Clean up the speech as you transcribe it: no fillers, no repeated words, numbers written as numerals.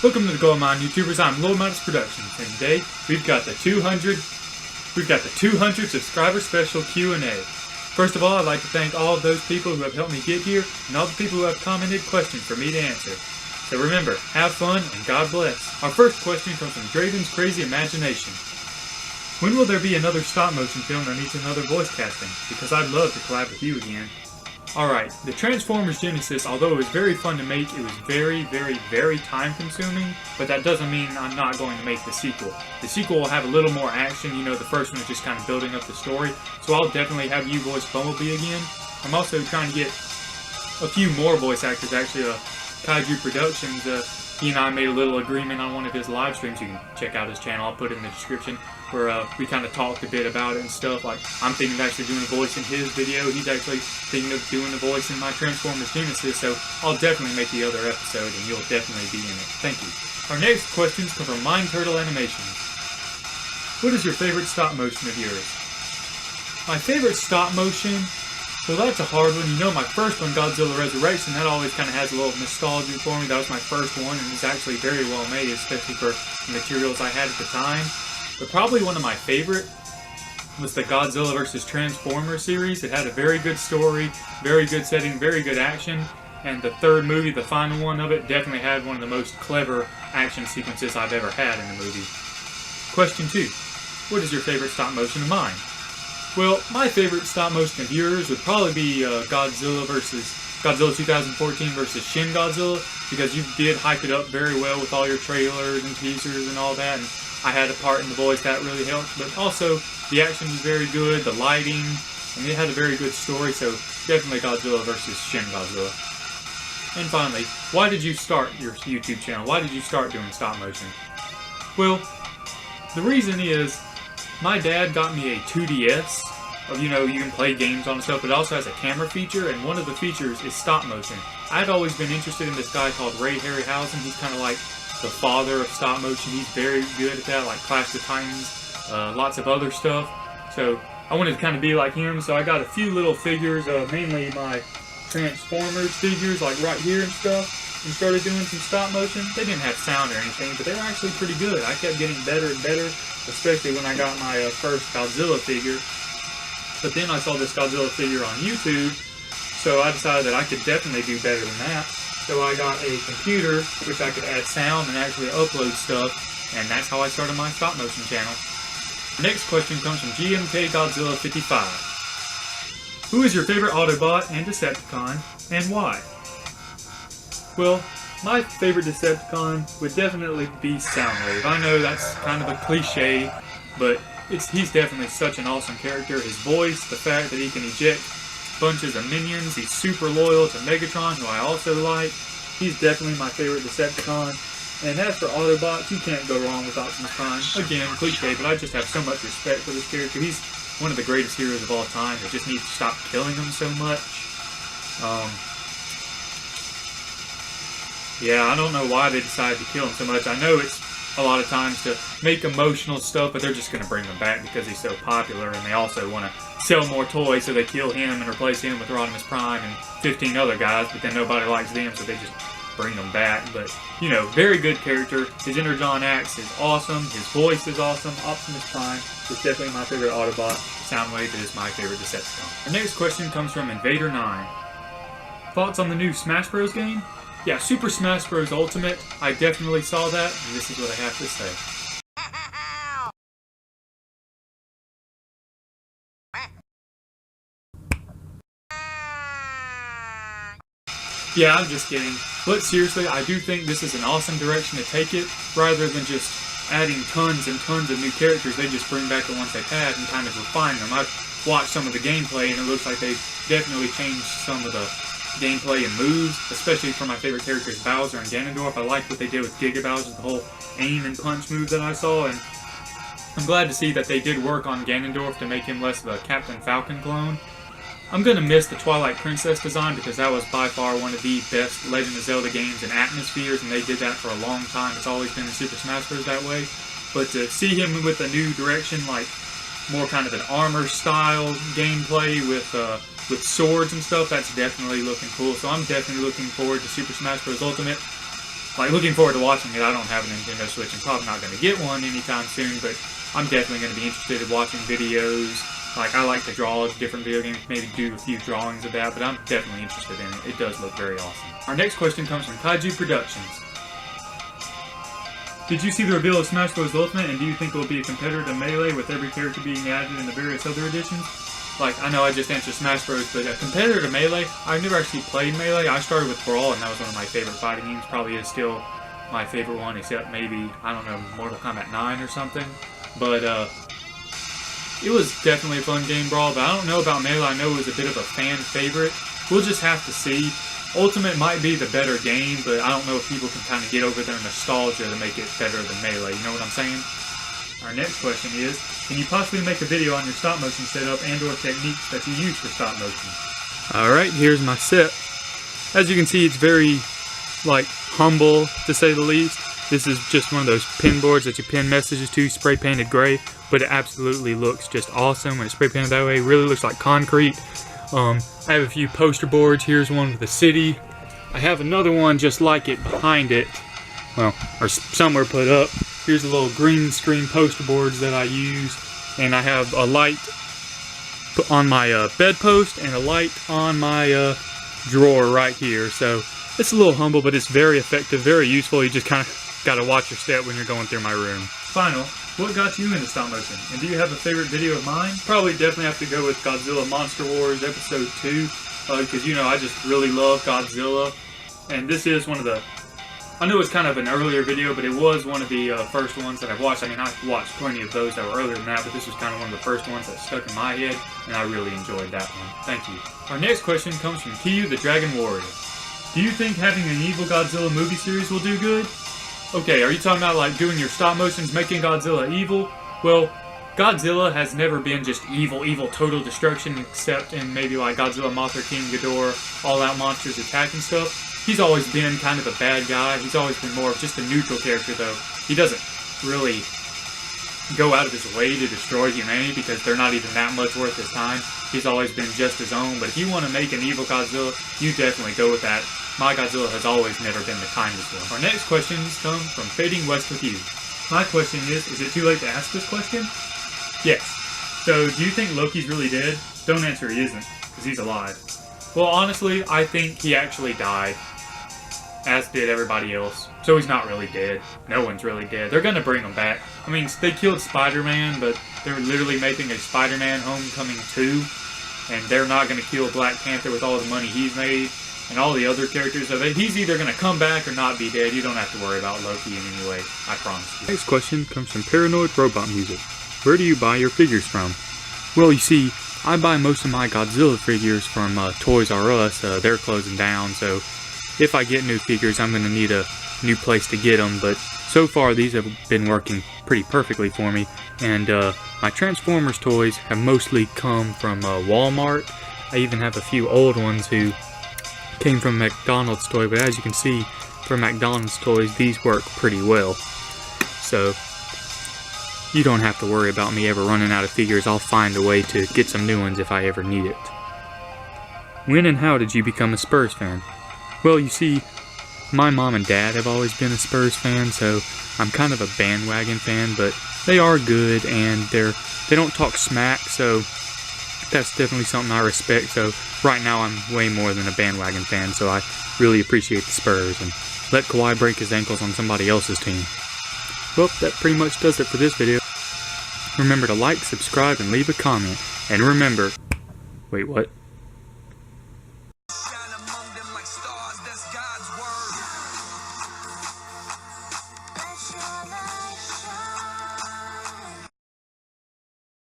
Welcome to the Gold Mine YouTubers. I'm LORD MIDAS Productions, and today we've got the 200 subscriber special Q&A. First of all, I'd like to thank all of those people who have helped me get here, and all the people who have commented questions for me to answer. So remember, have fun and God bless. Our first question comes from Draven's Crazy Imagination. When will there be another stop motion film that needs another voice casting? Because I'd love to collab with you again. Alright, the Transformers Genesis, although it was very fun to make, it was very time consuming, but that doesn't mean I'm not going to make the sequel. The sequel will have a little more action, you know, the first one is just kind of building up the story, so I'll definitely have you voice Bumblebee again. I'm also trying to get a few more voice actors, actually. Kaiju Productions, he and I made a little agreement on one of his live streams. You can check out his channel, I'll put it in the description, where we kind of talked a bit about it and stuff. Like, I'm thinking of actually doing a voice in his video, he's actually thinking of doing a voice in my Transformers Genesis, so I'll definitely make the other episode and you'll definitely be in it. Thank you. Our next questions come from RemindTurtleAnimation. What is your favorite stop motion of yours? My favorite stop motion? Well, that's a hard one. You know, my first one, Godzilla Resurrection, that always kind of has a little nostalgia for me. That was my first one, and it's actually very well made, especially for the materials I had at the time. But probably one of my favorite was the Godzilla vs. Transformers series. It had a very good story, very good setting, very good action, and the third movie, the final one of it, definitely had one of the most clever action sequences I've ever had in a movie. Question 2. What is your favorite stop motion of mine? Well, my favorite stop motion of yours would probably be Godzilla 2014 versus Shin Godzilla, because you did hype it up very well with all your trailers and teasers and all that, and I had a part in the voice that really helped, but also the action was very good, the lighting, and it had a very good story, so definitely Godzilla versus Shin Godzilla. And finally, why did you start your YouTube channel? Why did you start doing stop motion? Well, the reason is, my dad got me a 2DS, you know, you can play games on and stuff, but it also has a camera feature, and one of the features is stop motion. I'd always been interested in this guy called Ray Harryhausen. He's kind of like the father of stop motion. He's very good at that, like Clash of Titans, lots of other stuff. So I wanted to kind of be like him, so I got a few little figures, mainly my Transformers figures, like right here and stuff, and started doing some stop motion. They didn't have sound or anything, but they were actually pretty good. I kept getting better and better, especially when I got my first Godzilla figure. But then I saw this Godzilla figure on YouTube, so I decided that I could definitely do better than that. So I got a computer, which I could add sound and actually upload stuff, and that's how I started my stop motion channel. The next question comes from GMK Godzilla 55. Who is your favorite Autobot and Decepticon, and why? Well, my favorite Decepticon would definitely be Soundwave. I know that's kind of a cliche, but he's definitely such an awesome character. His voice, the fact that he can eject bunches of minions, he's super loyal to Megatron, who I also like. He's definitely my favorite Decepticon. And as for Autobots, you can't go wrong with Optimus Prime. Again, cliche, but I just have so much respect for this character. He's one of the greatest heroes of all time. They just need to stop killing him so much. Yeah, I don't know why they decided to kill him so much. I know it's a lot of times to make emotional stuff, but they're just going to bring him back because he's so popular, and they also want to sell more toys, so they kill him and replace him with Optimus Prime and 15 other guys, but then nobody likes them, so they just bring them back. But, you know, very good character. His Energon Axe is awesome. His voice is awesome. Optimus Prime is definitely my favorite Autobot. Soundwave is my favorite Decepticon. Our next question comes from Invader9. Thoughts on the new Smash Bros. Game? Yeah, Super Smash Bros. Ultimate, I definitely saw that, and this is what I have to say. Yeah, I'm just kidding. But seriously, I do think this is an awesome direction to take it, rather than just adding tons and tons of new characters. They just bring back the ones they've had and kind of refine them. I've watched some of the gameplay, and it looks like they've definitely changed some of the gameplay and moves, especially for my favorite characters, Bowser and Ganondorf. I like what they did with Giga Bowser, the whole aim and punch move that I saw, and I'm glad to see that they did work on Ganondorf to make him less of a Captain Falcon clone. I'm going to miss the Twilight Princess design because that was by far one of the best Legend of Zelda games and atmospheres, and they did that for a long time. It's always been in Super Smash Bros. That way. But to see him with a new direction, like more kind of an armor style gameplay with swords and stuff, that's definitely looking cool. So I'm definitely looking forward to Super Smash Bros. Ultimate. like looking forward to watching it. I don't have a Nintendo Switch and probably not going to get one anytime soon, but I'm definitely going to be interested in watching videos. Like, I like to draw different video games, maybe do a few drawings of that, but I'm definitely interested in it. It does look very awesome. Our next question comes from Kaiju Productions. Did you see the reveal of Smash Bros. Ultimate, and do you think it will be a competitor to Melee with every character being added in the various other editions? Like, I know I just answered Smash Bros, but a competitor to Melee, I've never actually played Melee. I started with Brawl, and that was one of my favorite fighting games. Probably is still my favorite one, except maybe, I don't know, Mortal Kombat 9 or something. But, it was definitely a fun game, Brawl, but I don't know about Melee. I know it was a bit of a fan favorite. We'll just have to see. Ultimate might be the better game, but I don't know if people can kind of get over their nostalgia to make it better than Melee. You know what I'm saying? Our next question is, can you possibly make a video on your stop motion setup and or techniques that you use for stop motion? Alright, here's my set. As you can see, it's very, like, humble, to say the least. This is just one of those pin boards that you pin messages to, spray painted gray, but it absolutely looks just awesome when it's spray painted that way. It really looks like concrete. I have a few poster boards. Here's one with the city. I have another one just like it behind it. Well, or somewhere put up. Here's the little green screen poster boards that I use. And I have a light on my bedpost and a light on my drawer right here. So it's a little humble, but it's very effective, very useful. You just kind of got to watch your step when you're going through my room. Final. What got you into stop motion? And do you have a favorite video of mine? Probably definitely have to go with Godzilla Monster Wars Episode 2. Because, you know, I just really love Godzilla. And this is one of the... I know it's kind of an earlier video, but it was one of the first ones that I've watched. I mean, I've watched plenty of those that were earlier than that, but this was kind of one of the first ones that stuck in my head. And I really enjoyed that one. Thank you. Our next question comes from Kiyu the Dragon Warrior. Do you think having an evil Godzilla movie series will do good? Okay, are you talking about like doing your stop motions, making Godzilla evil? Well, Godzilla has never been just evil, total destruction, except in maybe like Godzilla, Mothra, King Ghidorah, all-out monsters attacking stuff. He's always been kind of a bad guy. He's always been more of just a neutral character, though. He doesn't really go out of his way to destroy humanity because they're not even that much worth his time. He's always been just his own, but if you want to make an evil Godzilla, you definitely go with that. My Godzilla has always never been the kindest one. Our next questions come from Fading West with You. My question is it too late to ask this question? Yes. So, do you think Loki's really dead? Don't answer he isn't, because he's alive. Well, honestly, I think he actually died, as did everybody else. So he's not really dead. No one's really dead. They're gonna bring him back. I mean, they killed Spider-Man, but they're literally making a Spider-Man Homecoming 2, and they're not gonna kill Black Panther with all the money he's made. And all the other characters, so he's either going to come back or not be dead. You don't have to worry about Loki in any way, I promise you. Next question comes from Paranoid Robot Music. Where do you buy your figures from? Well, you see, I buy most of my Godzilla figures from Toys R Us. They're closing down, so if I get new figures, I'm going to need a new place to get them. But so far, these have been working pretty perfectly for me. And my Transformers toys have mostly come from Walmart. I even have a few old ones who came from McDonald's toy, but as you can see, for McDonald's toys, these work pretty well. So, you don't have to worry about me ever running out of figures. I'll find a way to get some new ones if I ever need it. When and how did you become a Spurs fan? Well, you see, my mom and dad have always been a Spurs fan, so I'm kind of a bandwagon fan, but they are good, and they don't talk smack, so that's definitely something I respect. So right now I'm way more than a bandwagon fan, so I really appreciate the Spurs and let Kawhi break his ankles on somebody else's team. Well, that pretty much does it for this video. Remember to like, subscribe, and leave a comment. And remember... Wait, what?